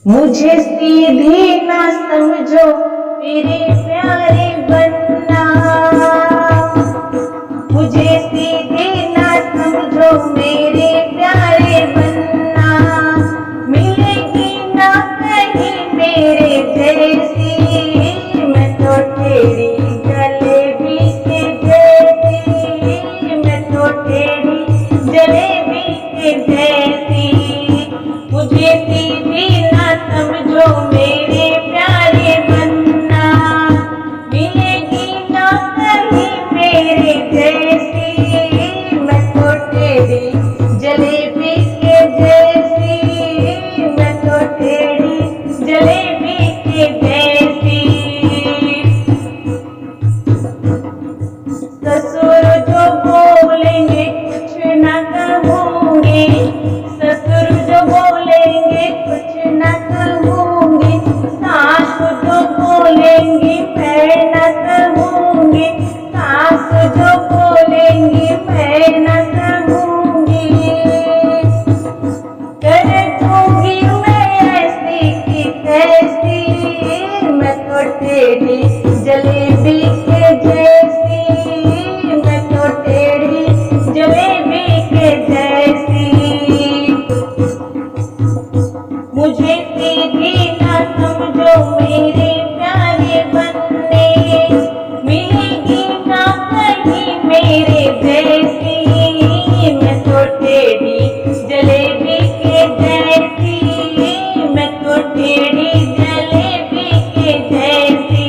मुझे सीधी ना समझो मेरे प्यारे बनना, मुझे सीधी ना समझो मेरे प्यारे बनना। मिलेगी ना कहीं मेरे जैसी, मैं तो तेरी जलेबी के जैसी, मैं तो तेरी जलेबी के जैसी। मुझे सीधी ना समझो मेरे प्यारे बनना, मिलेगी ना कहीं मेरे जैसी, मैं तो तेरी जलेबी के जैसी, मैं तो तेरी जलेबी के जैसी। ससुर जो बोलेंगे कुछ न कहूँगी, ससुर जो बोलेंगे कुछ न कहूँगी, सास जो बोलेंगी मैं न कहूँगी, सास जो बोलेंगी मैं न कहूँगी। कर दूँगी मैं ऐसी की तैसी, मैं तो तेरी जलेबी के जैसी, मैं तो तेरी जलेबी के जैसी। मुझे सीधी ना समझो मेरे प्यारे बनने, मिलेगी ना कहीं मेरे जैसी, मैं तो तेरी जलेबी के जैसी, मैं तो तेरी जलेबी के जैसी।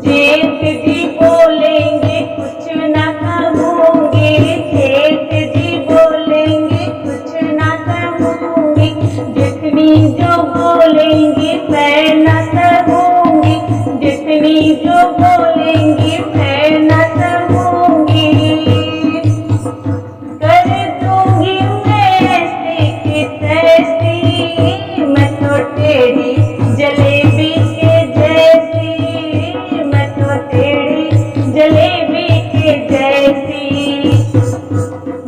जेठ जी बोलेंगे कुछ न कहूँगी, जेठ जी बोलेंगे कुछ न कहूँगी, जितनी जो बोलेंगी मैं न कहूँगी, जितनी जो बोलेंगी मैं न कहूँगी। कर दूँगी मैं ऐसी की तैसी, मैं तो तेरी जलेबी के जैसी, मैं तो तेरी जलेबी के जैसी।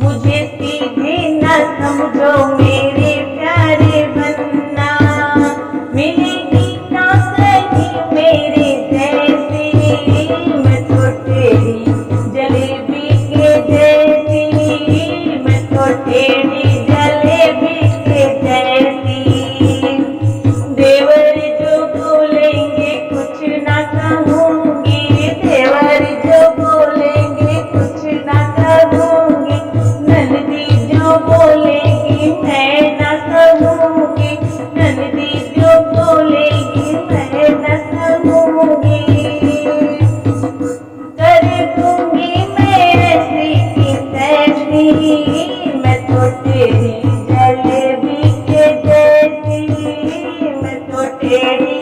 मुझे सीधी न समझो मेरे प्यारे बनना, मिलेगी ना कहीं मेरे जैसी, मैं तो तेरी जलेबी के जैसी, मैं तो तेरी जलेबी के जैसी। देवर जो बोलेंगे कुछ न कहूँगी, देवर जो बोलेंगे कुछ न कहूँगी, नंदी जो बोलेगी मैं न कहूँगी, नंदी जो बोलेगी मैं न कहूँगी। कर दूँगी मैं ऐसी की तैसी, मैं तो तेरी जलेबी के जैसी, मैं तो तेरी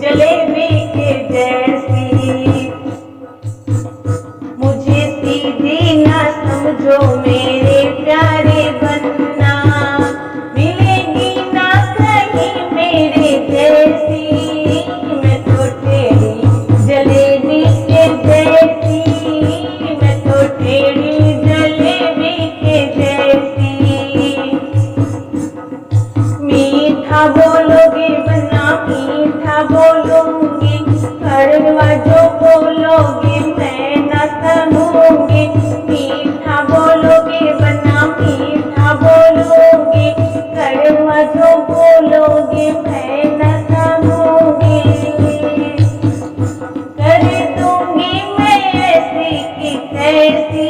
जलेबी के जैसी। मुझे सीधी ना समझो मेरे प्यारे बनना, मिलेगी ना कहीं मेरे जैसी, मैं तो तेरी जलेबी के जैसी, मैं तो तेरी जलेबी के जैसी। मीठा बोलोगे बना मीठा बोलूँगी, कड़वा जो बोलोगे मैं न कहूँगी, मीठा बोलोगे बना मीठा बोलूँगी, कड़वा जो बोलोगे मैं न कहूँगी। कर दूँगी मैं ऐसी की तैसी,